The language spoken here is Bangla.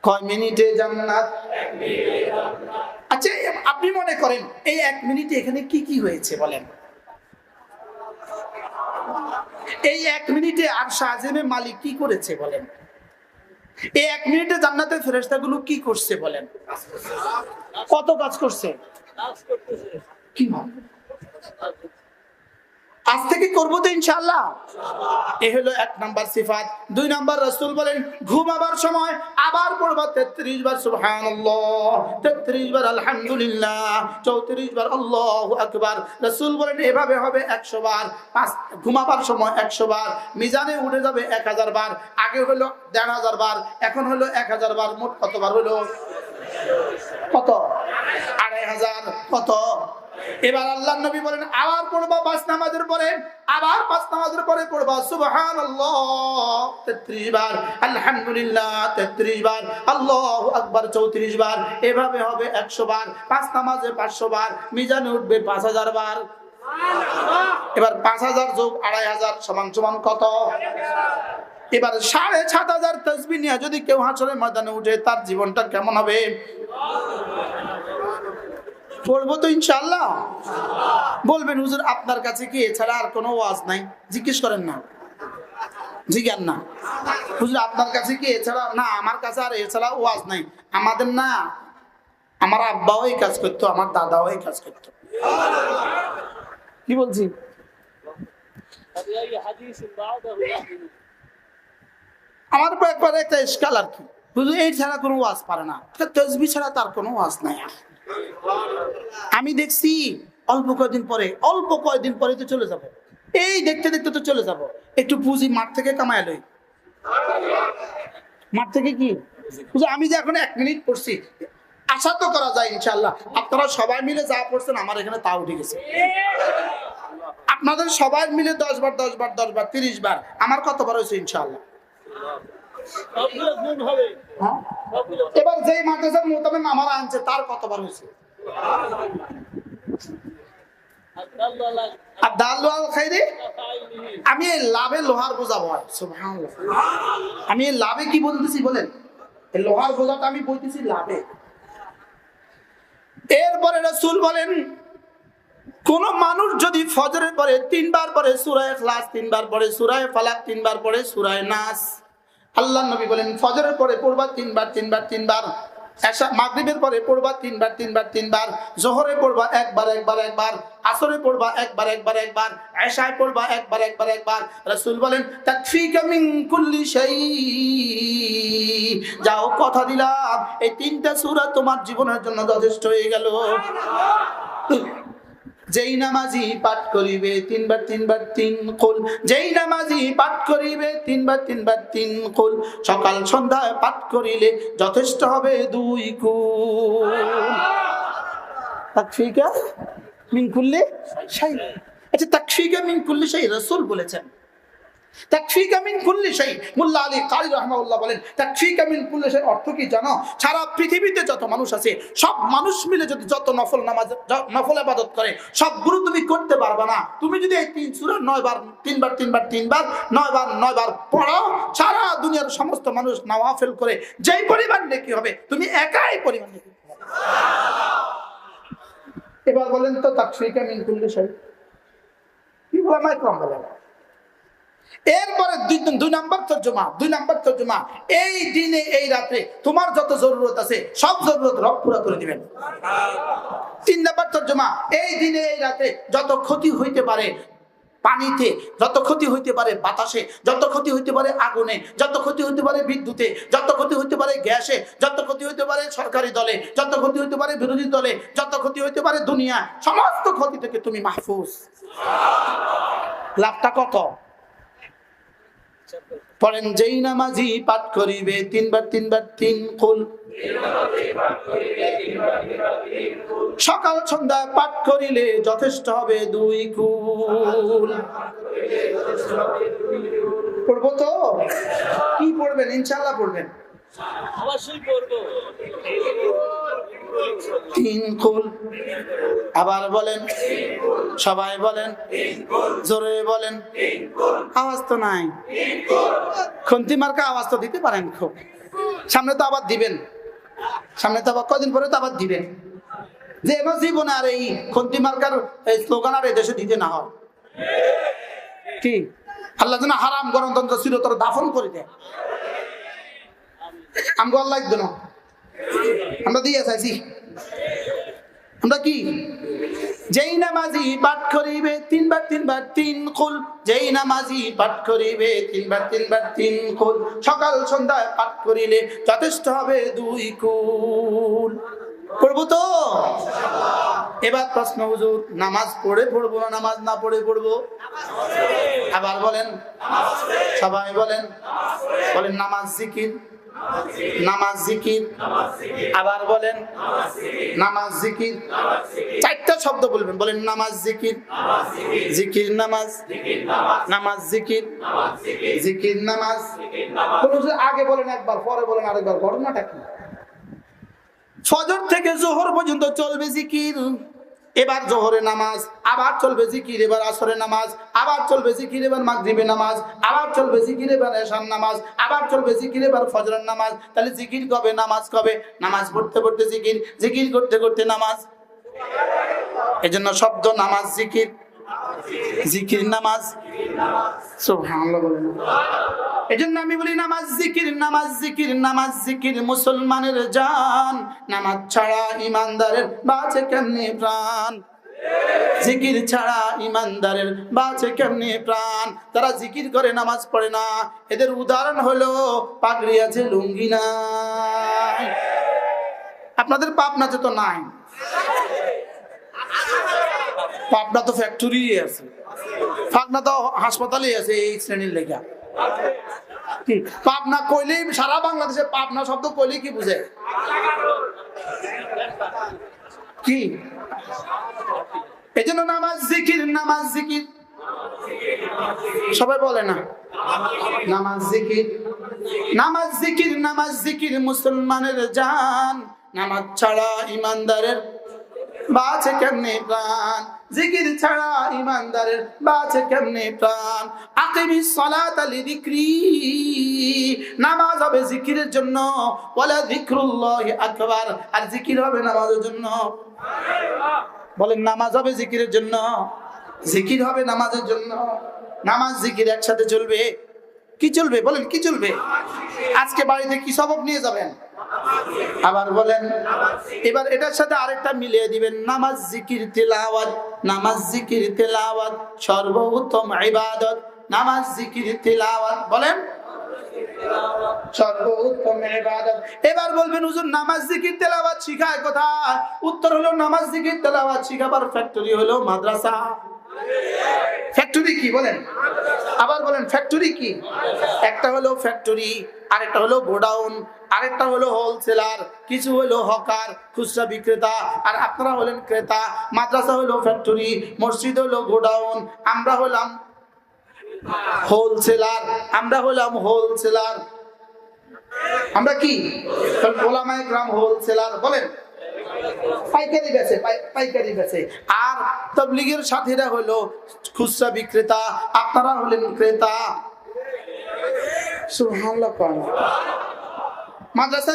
কয় মিনিটে জান্নাত? আচ্ছা, আপনি মনে করেন এই 1 মিনিটে এখানে কি কি হয়েছে বলেন? এই 1 মিনিটে আরশ আজিমের মালিক কি করেছে বলেন? এই 1 মিনিটে জান্নাতের ফেরেশতাগুলো কি করছে বলেন? কত কাজ করছে? কি হয়? আজ থেকে করবো তো ইনশাআল্লাহ। এ হলো 1 নাম্বার সিফাত। 2 নাম্বার, রাসূল বলেন ঘুমাবার সময় আবার পড়বা 33 বার সুবহানাল্লাহ, 33 বার আলহামদুলিল্লাহ, 34 বার আল্লাহু আকবার। রাসূল বলেন এভাবে হবে 100 বার। ঘুমাবার সময় 100 বার, মিজানে উঠে যাবে 1000 বার। আগে হলো 1500 বার, এখন হলো 1000 বার। মোট কতবার হলো? কত? 2500। কত? এবার আল্লাহর নবী বলেন আবার পড়বা 5 নামাজের পরে, আবার 5 নামাজের পরে পড়বা সুবহানাল্লাহ 33 বার, আলহামদুলিল্লাহ 33 বার, আল্লাহু আকবার 34 বার। এভাবে হবে 100 বার। 5 নামাজে 500 বার, মিজানে উঠবে 5000 বার। এবার 5000 যোগ 2500 সমান সমান কত? এবার 7500 তাসবিহ নিয়ে যদি কেউ হাসরের ময়দানে উঠে, তার জীবনটা কেমন হবে? পড়বো তো ইনশাআল্লাহ। বলবেন হুজুর আপনার কাছে কি এছাড়া আর কোনো ওয়াজ নাই? জিজ্ঞেস করেন না, জিজ্ঞান না। হুজুর আপনার কাছে কি এছাড়া? না, আমার কাছে আর এছাড়া ওয়াজ নাই। আমাদের না, আমার আব্বাও এই কাজ করতো, আমার দাদাও এই কাজ করতো। কি বলছি? আমার একবার একটা ইশকাল আর কি, হুজুর এই ছাড়া কোনো ওয়াজ পারে না, তাসবিহ ছাড়া তার কোনো ওয়াজ নাই। আমি দেখছি অল্প কয়েকদিন পরে তো চলে যাব। এই দেখতে দেখতে তো চলে যাব। একটু পুঁজি মাঠ থেকে কামায় লই। মাঠ থেকে কি? আমি যে এখন 1 মিনিট পড়ছি, আশা তো করা যায় ইনশাআল্লাহ আপনারা সবাই মিলে যা পড়ছেন আমার এখানে তা উঠে গেছে। আপনাদের সবাই মিলে 10 বার 10 বার 10 বার 30 বার, আমার কতবার হয়েছে ইনশাআল্লাহ? এবার যেই মাদ্রাসার মোতাবেক আমার আনছে তার কতবার হয়েছে? আমি এই লাভে লোহার বোঝা বয়, সুবহানাল্লাহ। আমি এই লাভে কি বলতেছি বলেন? এই লোহার বোঝাটা আমি বলতেছি লাভে। এরপরে রাসূল বলেন কোন মানুষ যদি ফজরের পরে 3 বার পড়ে সূরা ইখলাস, 3 বার পড়ে সূরা ফালাক, 3 বার পড়ে সূরা নাস, আল্লাহর নবী বলেন ফজরের পরে পড়বা 3 বার 3 বার 3 বার, এশা মাগরিবের পরে পড়বা 3 বার 3 বার 3 বার, যোহরে পড়বা একবার একবার একবার, আসরে পড়বা একবার একবার একবার, এশায় পড়বা একবার একবার একবার। রাসূল বলেন তাকফিকা মিন কুল্লি শাই, যাও কথা দিলাম এই 3টা সূরা তোমার জীবনের জন্য যথেষ্ট হয়ে গেল। যেই নামাজি পাঠ করিবে 3 বার 3 বার 3 কুল, যেই নামাজি পাঠ করিবে 3 বার 3 বার 3 কুল, সকাল সন্ধ্যায় পাঠ করিলে যথেষ্ট হবে 2 কুল। তাকফিকা মিন কুল্লি শাই। আচ্ছা, তাকফিকা মিন কুল্লি শাই রাসূল বলেছেন। তাকফিকা মিন কুল্লি শাই, মোল্লা আলী কারি রাহমাহুল্লাহ বলেন তাকফিকা মিন কুল্লি শাই অর্থ কি জানো? সারা পৃথিবীতে যত মানুষ আছে সব মানুষ মিলে যদি যত নফল নামাজ নফল ইবাদত করে সবগুলো তুমি করতে পারবে না। তুমি যদি এই 3 সূরা 9 বার 3 বার 3 বার 3 বার 9 বার 9 বার পড়ো, সারা দুনিয়ার সমস্ত মানুষ নওয়াফিল করে যেই পরিমাণ নেকি হবে তুমি একাই পরিমাণ নেকি। এবার বলেন তো তাকফিকা মিন কুল্লি শাই কি ওলামায়ে কেরাম বলেন। এরপরে 2 নাম্বার তরজমা, এই দিনে এই রাতে তোমার যত জরুরত আছে সব জরুরত রব পুরো করে দিবেন। 3 নাম্বার তরজমা, এই দিনে এই রাতে যত ক্ষতি হইতে পারে পানিতে, যত ক্ষতি হইতে পারে বাতাসে, যত ক্ষতি হইতে পারে আগুনে, যত ক্ষতি হইতে পারে বিদ্যুতে, যত ক্ষতি হইতে পারে গ্যাসে, যত ক্ষতি হইতে পারে সরকারি দলে, যত ক্ষতি হইতে পারে বিরোধী দলে, যত ক্ষতি হইতে পারে দুনিয়া, সমস্ত ক্ষতি থেকে তুমি মাহফুজ। লাভটা কত? পড়েন যেই নামাজি পাঠ করিবে 3 বার 3 বার 3 কুল, সকাল সন্ধ্যা পাঠ করিলে যথেষ্ট হবে 2 কুল। পড়বো তো? কি পড়বেন? ইনশাআল্লাহ পড়বেন। অবশ্যই পড়বো। তিন কুল। আবার বলেন, সবাই বলেন, জোরে বলেন। আওয়াজ তো নাই। খুন্তি মার্কা আওয়াজ তো দিতে পারেন খুব। সামনে তো আবার দিবেন, সামনে তো আবার কদিন পরে তো আবার দিবেন। যে জীবনে আর এই খুন্তি মার্কার এই স্লোগান আর এই দেশে দিতে না হয়। কি আল্লাহ যেন হারাম গণতন্ত্র চিরতর দাফন করে দেয়। আমগো আল্লাহ একদম আমরা দিয়ে চাইছি। আমরা কি যেই নামাজি পাঠ করিবে তিনবার তিনবার তিন কুল, যেই নামাজি পাঠ করিবে তিনবার তিনবার তিন কুল, সকাল সন্ধ্যায় পাঠ করিলে যথেষ্ট হবে 2 কুল। পড়বো তো? এবার প্রশ্ন, হুজুর নামাজ পড়ে পড়বো না নামাজ না পড়ে পড়বো? আবার বলেন, সবাই বলেন, বলেন নামাজ জিকির, নামাজ জিকির। আবার বলেন নামাজ জিকির। 4টা শব্দ বলবেন, বলেন নামাজ জিকির, জিকির নামাজ, নামাজ জিকির, জিকির নামাজ। আগে বলেন একবার, পরে বলেন আরেকবার। ঘটনাটা কি? ফজর থেকে জোহর পর্যন্ত চলবে জিকির, এবার জোহরে নামাজ, আবার চলবে জিকির, এবার আসরে নামাজ, আবার চলবে জিকির, এবার মাগরিবে নামাজ, আবার চলবে জিকির, এবার এশার নামাজ, আবার চলবে জিকির, এবার ফজরের নামাজ। তাহলে জিকির কবে, নামাজ কবে? নামাজ পড়তে পড়তে জিকির, জিকির করতে করতে নামাজ। এজন্য শব্দ নামাজ জিকির, জিকির নামাজ। সুবহানাল্লাহ বলেন। এজন্য আমি বলি নামাজ জিকির, নামাজ জিকির, নামাজ জিকির মুসলমানের জান। নামাজ ছাড়া ইমানদারের বাঁচে কেমনে প্রাণ? জিকির ছাড়া ইমানদারের বাঁচে কেমনে প্রাণ? তারা জিকির করে নামাজ পড়ে না, এদের উদাহরণ হলো পাগড়ি আছে লুঙ্গি নাই। আপনাদের পাবনাতে তো নাই, পাবনা তো ফ্যাক্টরি আছে, পাবনা তো হাসপাতালে আছে এই শ্রেণীর লেখা। পাবনা কইলেই সারা বাংলাদেশে পাবনা শব্দ কইলেই কি বুঝে? কি? এই জন্য নামাজ জিকির, নামাজ জিকির। সবাই বলে না নামাজ জিকির, নামাজ জিকির, নামাজ জিকির মুসলমানের জান। নামাজ ছাড়া ইমানদারের বাঁচে কেমনে প্রাণ? জিকির ছাড়া ইমানদারের বাঁচে কেমনে প্রাণ? আকিমিস সালাতা লিযিকরি, নামাজ হবে জিকিরের জন্য। ওয়ালা যিকরুল্লাহি আকবার, আর জিকির হবে নামাজের জন্য। বলেন নামাজ হবে জিকিরের জন্য, জিকির হবে নামাজের জন্য। নামাজ জিকির একসাথে চলবে। কি চলবে? বলেন কি চলবে? আজকে বাড়িতে কি সবক নিয়ে যাবেন? আবার বলেন। এবার এটার সাথে আরেকটা মিলিয়ে দিবেন, নামাজ জিকির তেলাওয়াত। নামাজ জিকির তেলাওয়াত সর্বোত্তম ইবাদত। নামাজ জিকির তেলাওয়াত বলেন সর্বোত্তম ইবাদত। এবার বলবেন হুজুর নামাজ জিকির তেলাওয়াত শিখায় কোথায়? উত্তর হলো নামাজ জিকির তেলাওয়াত শিখাবার ফ্যাক্টরি হলো মাদ্রাসা। ফ্যাক্টরি কি বলেন? আবার বলেন ফ্যাক্টরি কি? একটা হলো ফ্যাক্টরি, আরেকটা হলো গোডাউন, আরেকটা হলো হোলসেলার, কিছু হলো হকার খুচরা বিক্রেতা, আর আপনারা হলেন ক্রেতা। মাদ্রাসা হলো ফ্যাক্টরি, মসজিদ হলো গোডাউন, আমরা হলাম হোলসেলার, আমরা হলাম হোলসেলার। আমরা কি? ওলামায়ে কেরাম হোলসেলার বলেন, পাইকারি বেচে, পাইকারি বেচে। আর তাবলীগের সাথীরা হলো খুচরা বিক্রেতা, আপনারা হলেন ক্রেতা। সুবহানাল্লাহ। মাদ্রাসা